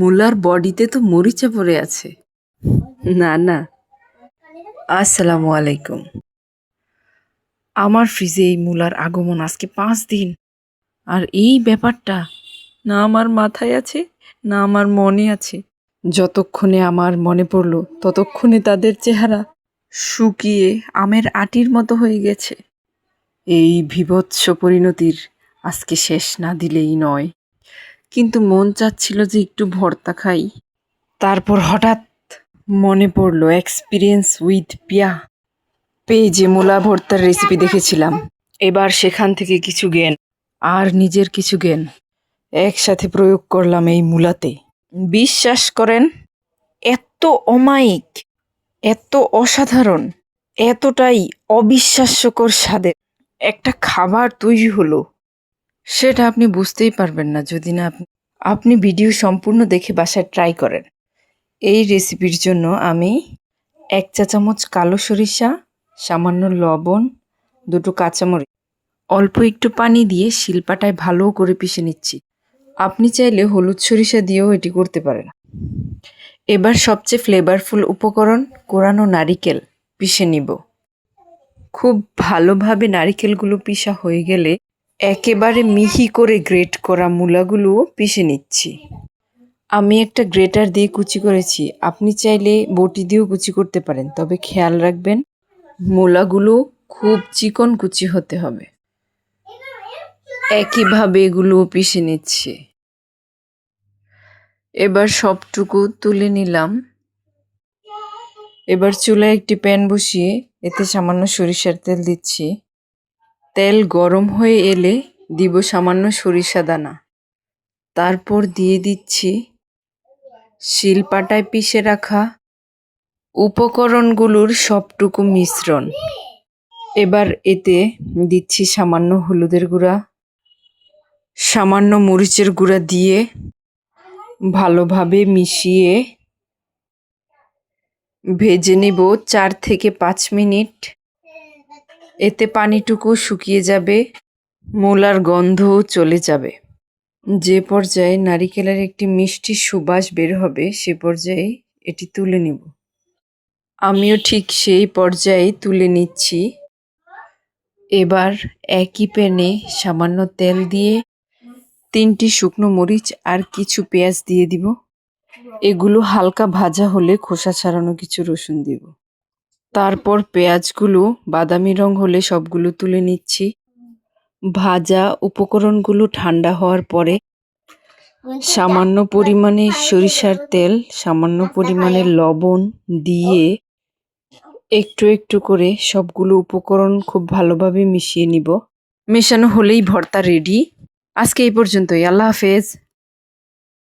মুলার বডিতে তো মরিচা পড়ে আছে। না না। আসসালামু আলাইকুম। আমার ফ্রিজে এই মুলার আগমন আজকে 5 দিন, আর এই ব্যাপারটা না আমার মাথায় আছে না আমার মনে আছে। যতক্ষণে আমার মনে পড়লো ততক্ষণে তাদের চেহারা শুকিয়ে আমের আটির মতো হয়ে গেছে। এই বীভৎস পরিণতির আজকে শেষ না দিলেই নয়, কিন্তু মন চাচ্ছিল যে একটু ভর্তা খাই। তারপর হঠাৎ মনে পড়লো এক্সপিরিয়েন্স উইথ পিয়া পেজে মূলা ভর্তার রেসিপি দেখেছিলাম। এবার সেখান থেকে কিছু জ্ঞান আর নিজের কিছু জ্ঞান একসাথে প্রয়োগ করলাম এই মূলাতে। বিশ্বাস করেন, এত অমায়িক, এত অসাধারণ, এতটাই অবিশ্বাস্যকর স্বাদের একটা খাবার তৈরি হলো, সেটা আপনি বুঝতেই পারবেন না যদি না আপনি ভিডিও সম্পূর্ণ দেখে বাসায় ট্রাই করেন। এই রেসিপির জন্য আমি 1 চা চামচ কালো সরিষা, সামান্য লবণ, 2টো কাঁচামরিচ, অল্প একটু পানি দিয়ে শিলপাটায় ভালো করে পিষে নিচ্ছি। আপনি চাইলে হলুদ সরিষা দিয়েও এটি করতে পারেন। এবার সবচেয়ে ফ্লেভারফুল উপকরণ কোরানো নারিকেল পিষে নিব। খুব ভালোভাবে নারিকেলগুলো পিষা হয়ে গেলে একেবারে মিহি করে গ্রেট করা মূলাগুলোও পিষে নিচ্ছি। আমি একটা গ্রেটার দিয়ে কুচি করেছি, আপনি চাইলে বটি দিয়েও কুচি করতে পারেন, তবে খেয়াল রাখবেন মূলাগুলো খুব চিকন কুচি হতে হবে। একইভাবে এগুলো পিষে নিচ্ছি। এবার সবটুকু তুলে নিলাম। এবার চুলায় একটি প্যান বসিয়ে এতে সামান্য সরিষার তেল দিচ্ছি। তেল গরম হয়ে এলে দিব সামান্য সরিষা দানা। তারপর দিয়ে দিচ্ছি শিলপাটায় পিষে রাখা উপকরণগুলোর সবটুকু মিশ্রণ। এবার এতে দিচ্ছি সামান্য হলুদের গুঁড়া, সামান্য মরিচের গুঁড়া দিয়ে ভালোভাবে মিশিয়ে ভেজে নিব 4 থেকে 5 মিনিট। এতে পানিটুকু শুকিয়ে যাবে, মূলার গন্ধও চলে যাবে। যে পর্যায়ে নারিকেলের একটি মিষ্টি সুবাস বের হবে সে পর্যায়ে এটি তুলে নিব। আমিও ঠিক সেই পর্যায়ে তুলে নিচ্ছি। এবার একই প্যানে সামান্য তেল দিয়ে 3টি শুকনো মরিচ আর কিছু পেঁয়াজ দিয়ে দিব। এগুলো হালকা ভাজা হলে খোসা ছাড়ানো কিছু রসুন দিব। তারপর পেঁয়াজগুলো বাদামি রং হলে সবগুলো তুলে নিচ্ছি। ভাজা উপকরণগুলো ঠান্ডা হওয়ার পরে সামান্য পরিমাণে সরিষার তেল, সামান্য পরিমাণে লবণ দিয়ে একটু একটু করে সবগুলো উপকরণ খুব ভালোভাবে মিশিয়ে নিব। মেশানো হলেই ভর্তা রেডি। আজকে এই পর্যন্তই। আল্লাহ হাফেজ।